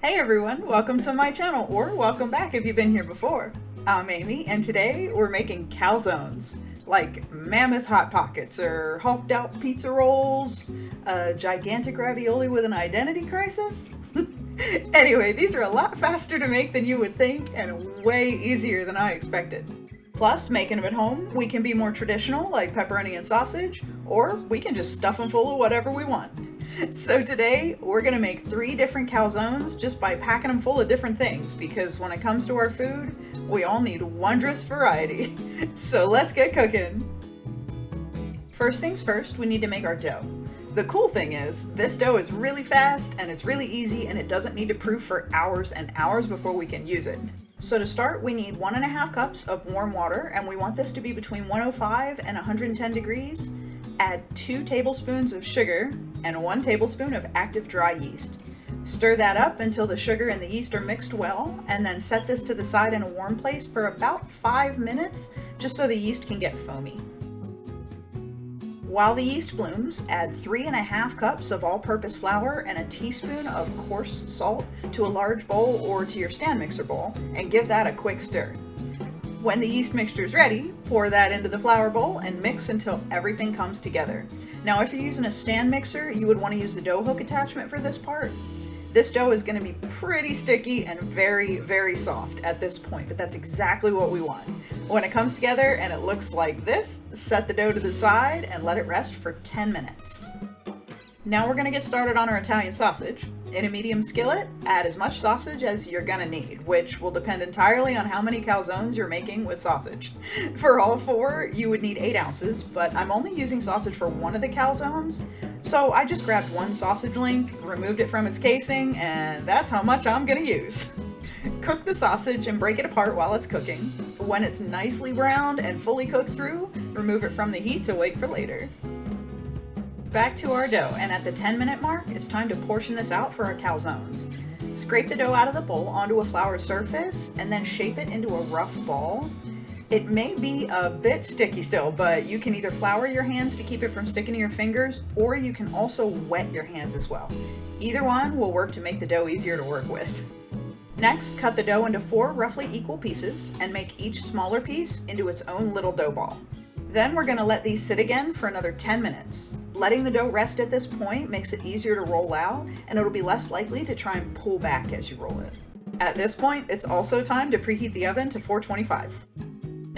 Hey everyone, welcome to my channel, or welcome back if you've been here before. I'm Amy, and today we're making calzones, like mammoth hot pockets or hulked out pizza rolls, a gigantic ravioli with an identity crisis. Anyway, these are a lot faster to make than you would think, and way easier than I expected. Plus, making them at home, we can be more traditional, like pepperoni and sausage, or we can just stuff them full of whatever we want. So today, we're gonna make 3 different calzones just by packing them full of different things, because when it comes to our food, we all need wondrous variety. So let's get cooking. First things first, we need to make our dough. The cool thing is, this dough is really fast and it's really easy, and it doesn't need to proof for hours and hours before we can use it. So to start, we need 1.5 cups of warm water, and we want this to be between 105 and 110 degrees. Add 2 tablespoons of sugar and 1 tablespoon of active dry yeast. Stir that up until the sugar and the yeast are mixed well, and then set this to the side in a warm place for about 5 minutes, just so the yeast can get foamy. While the yeast blooms, add 3.5 cups of all-purpose flour and a teaspoon of coarse salt to a large bowl or to your stand mixer bowl, and give that a quick stir. When the yeast mixture is ready, pour that into the flour bowl and mix until everything comes together. Now, if you're using a stand mixer, you would want to use the dough hook attachment for this part. This dough is going to be pretty sticky and very, very soft at this point, but that's exactly what we want. When it comes together and it looks like this, set the dough to the side and let it rest for 10 minutes. Now we're going to get started on our Italian sausage. In a medium skillet, add as much sausage as you're going to need, which will depend entirely on how many calzones you're making with sausage. For all 4, you would need 8 ounces, but I'm only using sausage for one of the calzones, so I just grabbed 1 sausage link, removed it from its casing, and that's how much I'm going to use. Cook the sausage and break it apart while it's cooking. When it's nicely browned and fully cooked through, remove it from the heat to wait for later. Back to our dough, and at the 10-minute mark, it's time to portion this out for our calzones. Scrape the dough out of the bowl onto a floured surface, and then shape it into a rough ball. It may be a bit sticky still, but you can either flour your hands to keep it from sticking to your fingers, or you can also wet your hands as well. Either one will work to make the dough easier to work with. Next, cut the dough into 4 roughly equal pieces, and make each smaller piece into its own little dough ball. Then we're going to let these sit again for another 10 minutes. Letting the dough rest at this point makes it easier to roll out, and it'll be less likely to try and pull back as you roll it. At this point, it's also time to preheat the oven to 425.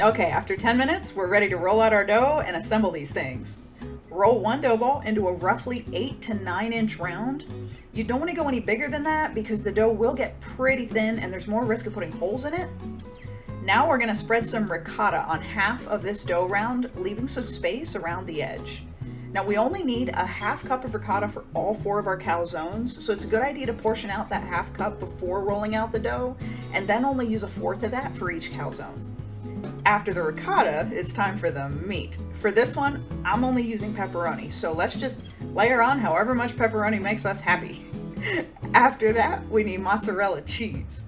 Okay, after 10 minutes, we're ready to roll out our dough and assemble these things. Roll 1 dough ball into a roughly 8 to 9 inch round. You don't want to go any bigger than that because the dough will get pretty thin and there's more risk of putting holes in it. Now we're going to spread some ricotta on half of this dough round, leaving some space around the edge. Now we only need a 1/2 cup of ricotta for all 4 of our calzones, so it's a good idea to portion out that 1/2 cup before rolling out the dough, and then only use 1/4 of that for each calzone. After the ricotta, it's time for the meat. For this one, I'm only using pepperoni, so let's just layer on however much pepperoni makes us happy. After that, we need mozzarella cheese.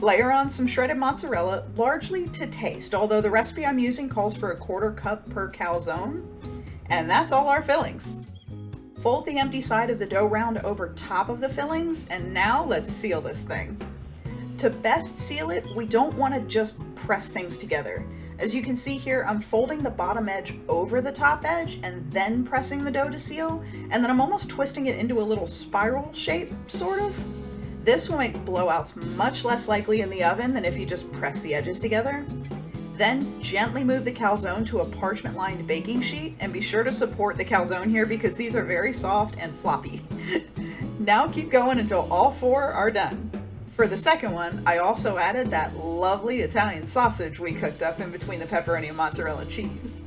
Layer on some shredded mozzarella, largely to taste, although the recipe I'm using calls for 1/4 cup per calzone. And that's all our fillings. Fold the empty side of the dough round over top of the fillings, and now let's seal this thing. To best seal it, we don't want to just press things together. As you can see here, I'm folding the bottom edge over the top edge and then pressing the dough to seal, and then I'm almost twisting it into a little spiral shape, sort of. This will make blowouts much less likely in the oven than if you just press the edges together. Then gently move the calzone to a parchment-lined baking sheet, and be sure to support the calzone here because these are very soft and floppy. Now keep going until all 4 are done. For the second one, I also added that lovely Italian sausage we cooked up in between the pepperoni and mozzarella cheese.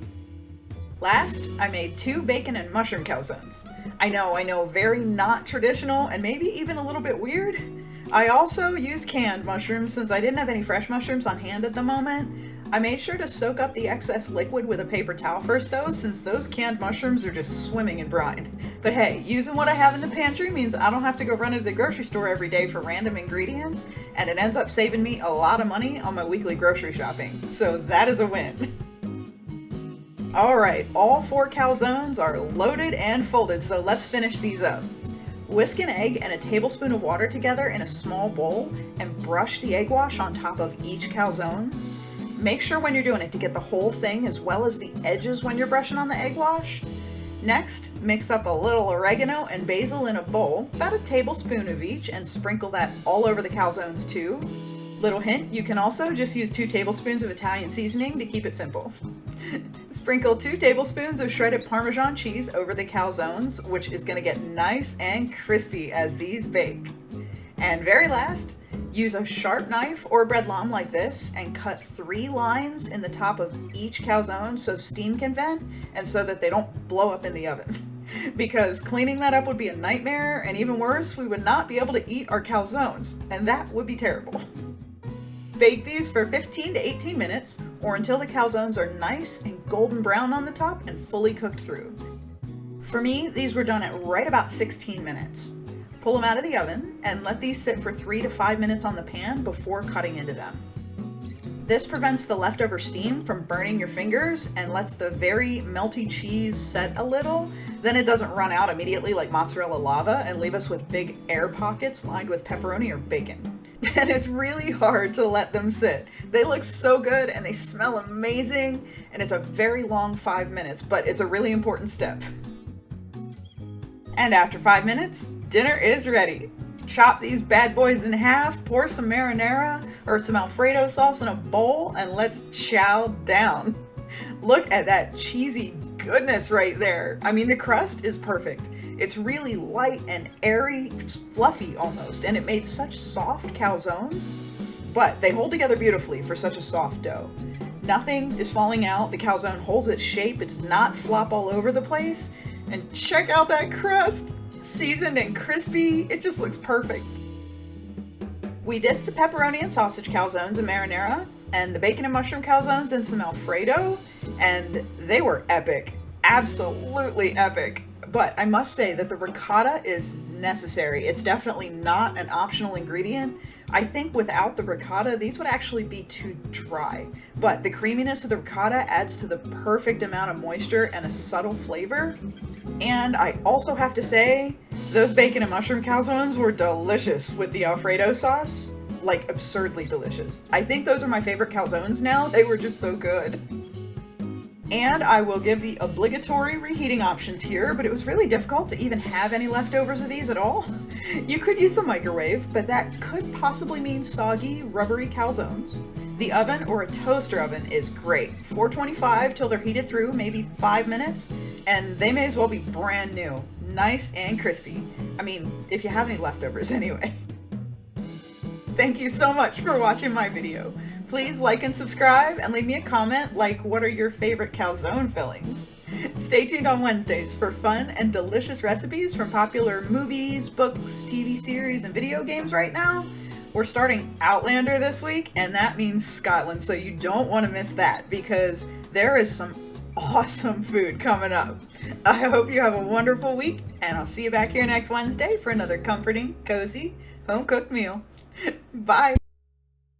Last, I made 2 bacon and mushroom calzones. I know, very not traditional and maybe even a little bit weird. I also used canned mushrooms since I didn't have any fresh mushrooms on hand at the moment. I made sure to soak up the excess liquid with a paper towel first though, since those canned mushrooms are just swimming in brine. But hey, using what I have in the pantry means I don't have to go run to the grocery store every day for random ingredients, and it ends up saving me a lot of money on my weekly grocery shopping. So that is a win. Alright, all 4 calzones are loaded and folded, so let's finish these up. Whisk an egg and a tablespoon of water together in a small bowl and brush the egg wash on top of each calzone. Make sure when you're doing it to get the whole thing as well as the edges when you're brushing on the egg wash. Next, mix up a little oregano and basil in a bowl, about a tablespoon of each, and sprinkle that all over the calzones too. Little hint, you can also just use 2 tablespoons of Italian seasoning to keep it simple. Sprinkle 2 tablespoons of shredded Parmesan cheese over the calzones, which is going to get nice and crispy as these bake. And very last, use a sharp knife or bread lame like this and cut 3 lines in the top of each calzone so steam can vent and so that they don't blow up in the oven. Because cleaning that up would be a nightmare, and even worse, we would not be able to eat our calzones, and that would be terrible. Bake these for 15 to 18 minutes or until the calzones are nice and golden brown on the top and fully cooked through. For me, these were done at right about 16 minutes. Pull them out of the oven and let these sit for 3 to 5 minutes on the pan before cutting into them. This prevents the leftover steam from burning your fingers and lets the very melty cheese set a little. Then it doesn't run out immediately like mozzarella lava and leave us with big air pockets lined with pepperoni or bacon. And it's really hard to let them sit. They look so good and they smell amazing, and it's a very long 5 minutes, but it's a really important step. And after 5 minutes, dinner is ready. Chop these bad boys in half, pour some marinara or some alfredo sauce in a bowl, and let's chow down. Look at that cheesy goodness right there. I mean, the crust is perfect. It's really light and airy, fluffy almost, and it made such soft calzones, but they hold together beautifully for such a soft dough. Nothing is falling out. The calzone holds its shape. It does not flop all over the place. And check out that crust. Seasoned and crispy. It just looks perfect. We did the pepperoni and sausage calzones in marinara and the bacon and mushroom calzones in some alfredo, and they were epic. Absolutely epic. But I must say that the ricotta is necessary. It's definitely not an optional ingredient. I think without the ricotta, these would actually be too dry. But the creaminess of the ricotta adds to the perfect amount of moisture and a subtle flavor. And I also have to say, those bacon and mushroom calzones were delicious with the Alfredo sauce. Like, absurdly delicious. I think those are my favorite calzones now. They were just so good. And I will give the obligatory reheating options here, but it was really difficult to even have any leftovers of these at all. You could use the microwave, but that could possibly mean soggy, rubbery calzones. The oven or a toaster oven is great. 425 till they're heated through, maybe 5 minutes, and they may as well be brand new. Nice and crispy. I mean, if you have any leftovers anyway. Thank you so much for watching my video. Please like and subscribe and leave me a comment like what are your favorite calzone fillings. Stay tuned on Wednesdays for fun and delicious recipes from popular movies, books, TV series, and video games right now. We're starting Outlander this week, and that means Scotland, so you don't want to miss that because there is some awesome food coming up. I hope you have a wonderful week, and I'll see you back here next Wednesday for another comforting, cozy, home-cooked meal. Bye!